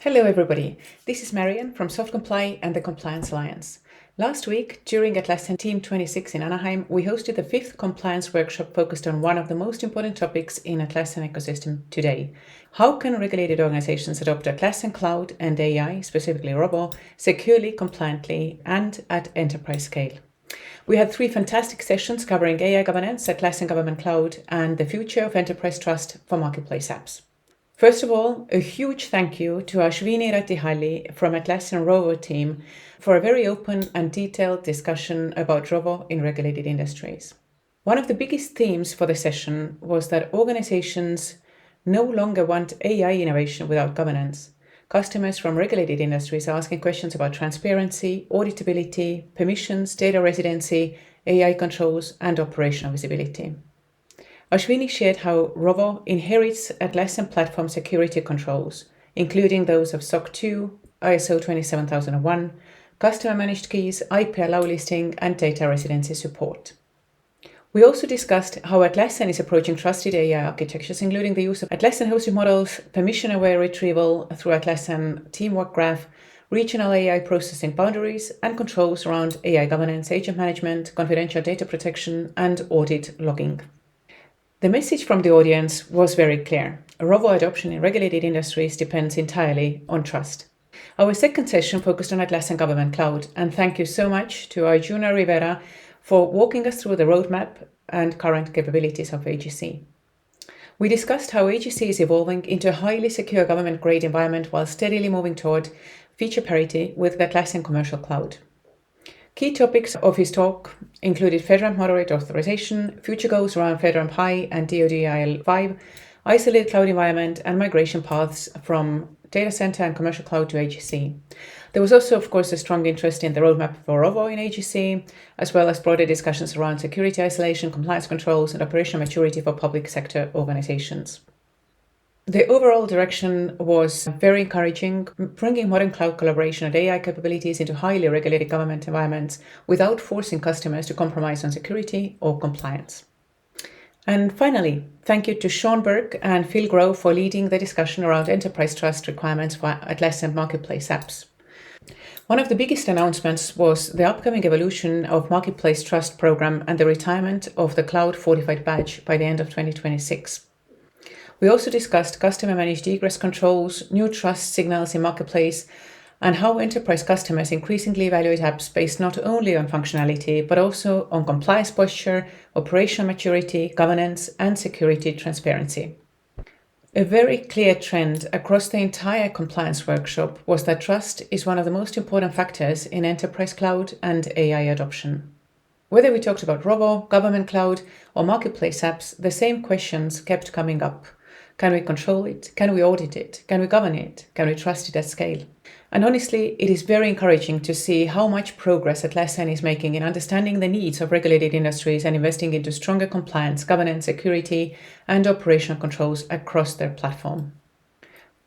Hello everybody, this is Marion from SoftComply and the Compliance Alliance. Last week, during Atlassian Team26 in Anaheim, we hosted the 5th compliance workshop focused on one of the most important topics in Atlassian ecosystem today. How can regulated organizations adopt Atlassian Cloud and AI, specifically Rovo, securely, compliantly, and at enterprise scale? We had 3 fantastic sessions covering AI governance, Atlassian Government Cloud, and the future of enterprise trust for marketplace apps. First of all, a huge thank you to Ashwini Rattihalli from Atlassian Rovo team for a very open and detailed discussion about Rovo in regulated industries. One of the biggest themes for the session was that organizations no longer want AI innovation without governance. Customers from regulated industries are asking questions about transparency, auditability, permissions, data residency, AI controls, and operational visibility. Ashwini shared how Rovo inherits Atlassian platform security controls, including those of SOC 2, ISO 27001, customer managed keys, IP allow listing, and data residency support. We also discussed how Atlassian is approaching trusted AI architectures, including the use of Atlassian hosted models, permission-aware retrieval through Atlassian Teamwork Graph, regional AI processing boundaries, and controls around AI governance, agent management, confidential data protection, and audit logging. The message from the audience was very clear. Rovo adoption in regulated industries depends entirely on trust. Our second session focused on Atlassian Government Cloud, and thank you so much to Arjuna Rivera for walking us through the roadmap and current capabilities of AGC. We discussed how AGC is evolving into a highly secure government-grade environment while steadily moving toward feature parity with the Atlassian Commercial Cloud. Key topics of his talk included FedRAMP Moderate authorization, future goals around FedRAMP High and DoD IL5, isolated cloud environment, and migration paths from data center and commercial cloud to AGC. There was also, of course, a strong interest in the roadmap for Rovo in AGC, as well as broader discussions around security isolation, compliance controls, and operational maturity for public sector organizations. The overall direction was very encouraging, bringing modern cloud collaboration and AI capabilities into highly regulated government environments without forcing customers to compromise on security or compliance. And finally, thank you to Sean Burke and Phil Grove for leading the discussion around enterprise trust requirements for Atlassian marketplace apps. One of the biggest announcements was the upcoming evolution of Marketplace Trust Program and the retirement of the Cloud Fortified badge by the end of 2026. We also discussed customer-managed egress controls, new trust signals in Marketplace, and how enterprise customers increasingly evaluate apps based not only on functionality, but also on compliance posture, operational maturity, governance, and security transparency. A very clear trend across the entire compliance workshop was that trust is one of the most important factors in enterprise cloud and AI adoption. Whether we talked about Rovo, Government Cloud, or Marketplace apps, the same questions kept coming up. Can we control it? Can we audit it? Can we govern it? Can we trust it at scale? And honestly, it is very encouraging to see how much progress Atlassian is making in understanding the needs of regulated industries and investing into stronger compliance, governance, security, and operational controls across their platform.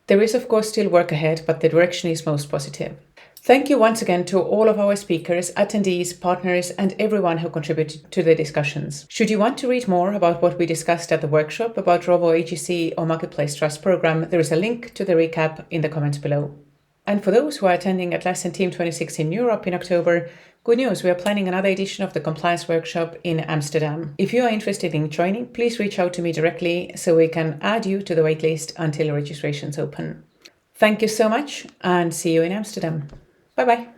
There is, of course, still work ahead, but the direction is most positive. Thank you once again to all of our speakers, attendees, partners, and everyone who contributed to the discussions. Should you want to read more about what we discussed at the workshop about Rovo, AGC, or Marketplace Trust Program, there is a link to the recap in the comments below. And for those who are attending Atlassian Team26 in Europe in October, good news, we are planning another edition of the compliance workshop in Amsterdam. If you are interested in joining, please reach out to me directly so we can add you to the waitlist until registrations open. Thank you so much and see you in Amsterdam. Bye-bye.